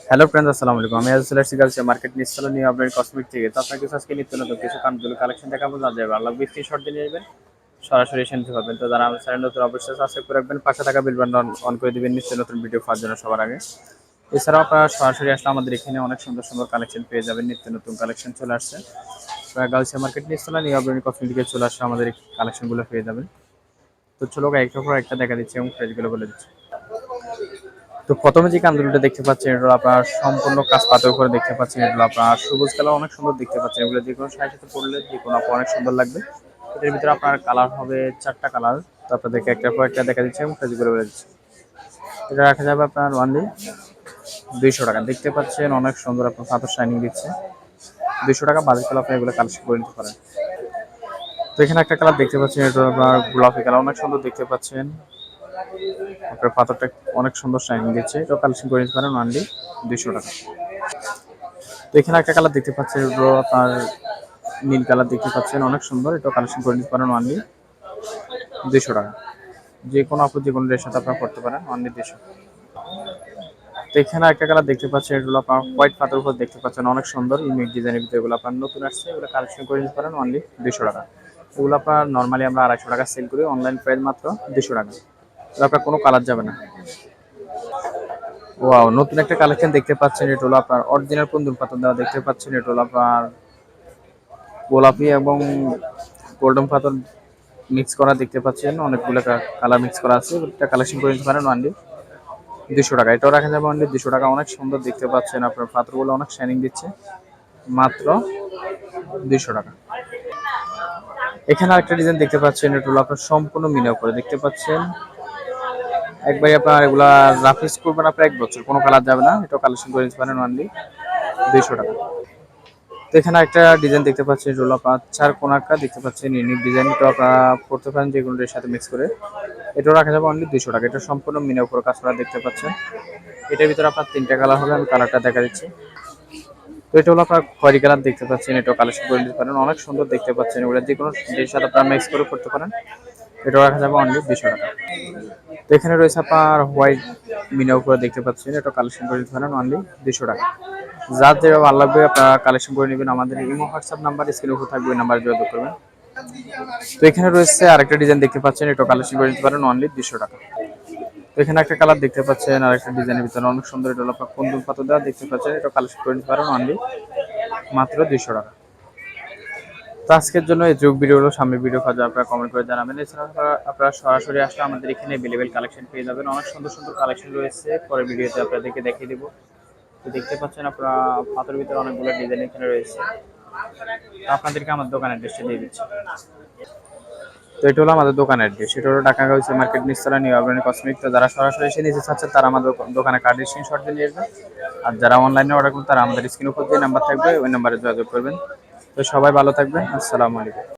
Hello friends, আসসালামু আলাইকুম। আমি আজ চলে আসছি গার্লস মার্কেট নিশ্চল নিয়ে আপনার কসমেটিক থেকে। তো আপনাকে আজকে নিত্য নতুন কিছু কানফুল কালেকশন দেখাবো, যা যাবে আল্লাহ বিস্তি শর্ট দিয়ে নেবেন, সরাসরি এসে নিতে পারবেন। তো যারা আমার চ্যানেল নতুন অবশ্যই সাবস্ক্রাইব করে রাখবেন, পাশে থাকা বেল বাটন অন করে দিবেন নিত্য নতুন ভিডিও পাওয়ার জন্য সবার আগে। এছাড়াও আপনারা সরাসরি আসলে আমাদের এখানে অনেক সুন্দর সুন্দর কালেকশন পেয়ে যাবেন, নিত্য নতুন কালেকশন চলে আসছে। গার্লস মার্কেট নিশ্চল নিয়ে আপনার কসমেটিকে চলে আসছে, আমাদের এই কালেকশনগুলো পেয়ে যাবেন। তো চলো একটা পর একটা দেখা দিচ্ছি এবং প্রাইসগুলো বলে দিচ্ছি। তো প্রথমে যে কান্দুলটা দেখতে পাচ্ছেন, এটা আপনার সম্পূর্ণ কাজ পাতের উপরে দেখতে পাচ্ছেন। এগুলো আপনার সবুজ কালার অনেক সুন্দর দেখতে পাচ্ছেন। এগুলো যে কোনো শাড়ির সাথে পরলে যে কোনো আপু অনেক সুন্দর লাগবে। এটার ভিতরে আপনার কালার হবে 4টা কালার। তো আপনাদেরকে একটা পর একটা দেখা দিচ্ছি এবং প্রাইসগুলো বলে দিচ্ছি। এটা রাখা যাবে আপনার ওয়ানলি 200 টাকা। দেখতে পাচ্ছেন অনেক সুন্দর, আপনার পাথর শাইনিং দিচ্ছে। 200 টাকা বাজেট করলে আপনি এগুলো কালেকশন করে নিতে পারেন। তো এখানে একটা কালার দেখতে পাচ্ছেন, এটা আপনার গোলাপি কালার অনেক সুন্দর দেখতে পাচ্ছেন। আপনার পাথরটা অনেক সুন্দর শাইনিং দিচ্ছে। এটা কালেকশন করে নিতে পারেন অনলি 200 টাকা। তো এখানে একটা কালার দেখতে পাচ্ছেন, এগুলো আপনার নীল কালার দেখতে পাচ্ছেন, অনেক সুন্দর। এটা কালেকশন করে নিতে পারেন অনলি 200 টাকা। যে কোনো আপু যে কোনো ড্রেসের সাথে আপনারা করতে পারেন অনলি 200। তো এখানে একটা কালার দেখতে পাচ্ছেন, এগুলো আপনার হোয়াইট পাথর উপর দেখতে পাচ্ছেন, অনেক সুন্দর ইউনিক ডিজাইনের ভিতরে। এগুলো আপনার নতুন আসছে, এগুলো কালেকশন করে নিতে পারেন অনলি 200 টাকা। এগুলো আপনার নর্মালি আমরা 250 টাকা সেল করি, অনলাইন প্রাইস মাত্র 200 টাকা। আপনার কোনো কালার যাবে না। ওয়াও, নতুন একটা কালেকশন দেখতে পাচ্ছেন। এটা হলো আপনার অরিজিনাল কুন্দুল পাথর দেওয়া দেখতে পাচ্ছেন। এটা হলো আপনার গোলাপি এবং গোল্ডেন পাথর মিক্স করা দেখতে পাচ্ছেন। অনেকগুলো কালার মিক্স করা আছে। এটা কালেকশন করে নিতে পারেন অনলি 200 টাকা। এটাও রাখা যাবে অনলি 200 টাকা। অনেক সুন্দর দেখতে পাচ্ছেন, আপনার পাথরগুলো অনেক শাইনিং দিচ্ছে, মাত্র 200 টাকা। এখানে আরেকটা ডিজাইন দেখতে পাচ্ছেন, এটা হলো আপনার সম্পূর্ণ মিনা করে দেখতে পাচ্ছেন। একবারে আপনার এগুলা রাফিস করবেন আপনার 1 বছর, কোনো কালার যাবে না। এটাও কালেকশন করে নিতে পারেন অনলি 200 টাকা। তো এখানে একটা ডিজাইন দেখতে পাচ্ছেন, রোল আপ চার কোনাকা দেখতে পাচ্ছেন, ইউনিক ডিজাইন। তো আপনারা পড়তে পারেন যে কোনোটার সাথে মিক্স করে। এটাও রাখা যাবে অনলি 200 টাকা। এটা সম্পূর্ণ মিনা উপর কাজ করা দেখতে পাচ্ছেন। এটার ভিতরে আপনার 3টা কালার হবে, আমি কালারটা দেখা দিচ্ছি। তো এটা হলো আপনার খয়েরি কালার দেখতে পাচ্ছেন। এটাও কালেকশন করে নিতে পারেন, অনেক সুন্দর দেখতে পাচ্ছেন। এগুলো যে কোনো ড্রেসের সাথে আপনারা মিক্স করে করতে পারেন। এটাও রাখা যাবে অনলি 200 টাকা। তো এখানে রয়েছে আপনার হোয়াইট মিনা উপরে দেখতে পাচ্ছেন, এটা কালেকশন করে নিতে পারেন অনলি 200 টাকা। যার যেটা ভালো লাগবে আপনারা কালেকশন করে নেবেন। আমাদের ইমো হোয়াটসঅ্যাপ নাম্বার স্ক্রিনে উপর থাকবে, ওই নাম্বারে যোগাযোগ করবেন। তো এখানে রয়েছে আরেকটা ডিজাইন দেখতে পাচ্ছেন, এটা কালেকশন করে নিতে পারেন অনলি 200 টাকা। তো এখানে একটা কালার দেখতে পাচ্ছেন, আরেকটা ডিজাইনের ভিতরে অনেক সুন্দর। এটা হলো আপনার কুন্দুল পাথর দেওয়া দেখতে পাচ্ছেন। এটা কালেকশন করে নিতে পারেন অনলি মাত্র 200 টাকা। তো আজকের জন্য এই যোগ ভিডিওগুলো, সামনের ভিডিও পাওয়া যায় আপনারা কমেন্ট করে জানাবেন। এছাড়া আপনারা সরাসরি আসলে আমাদের এখানে অ্যাভেলেবেল কালেকশন পেয়ে যাবেন। অনেক সুন্দর সুন্দর কালেকশন রয়েছে, পরের ভিডিওতে আপনাদেরকে দেখিয়ে দেবো। তো দেখতে পাচ্ছেন আপনারা পাথরের ভিতরে অনেকগুলো ডিজাইন এখানে রয়েছে। আপনাদেরকে আমার দোকানের অ্যাড্রেসটা দিয়ে দিচ্ছি। তো এটা হলো আমাদের দোকানের অ্যাড্রেস। সেটা হলো ঢাকা গাউসিয়া মার্কেট নিচতলা নিউ অর্গানিক কসমেটিক। তো যারা সরাসরি এসে নিতে চাচ্ছেন তারা আমাদের দোকানে কার্ড স্ক্রিনশট দিয়ে নিয়ে আসবেন। আর যারা অনলাইনে অর্ডার করবেন তারা আমাদের স্ক্রিনের উপর যে নাম্বার থাকবে ওই নাম্বারে যোগাযোগ করবেন। তো সবাই ভালো থাকবেন। আসসালামু আলাইকুম।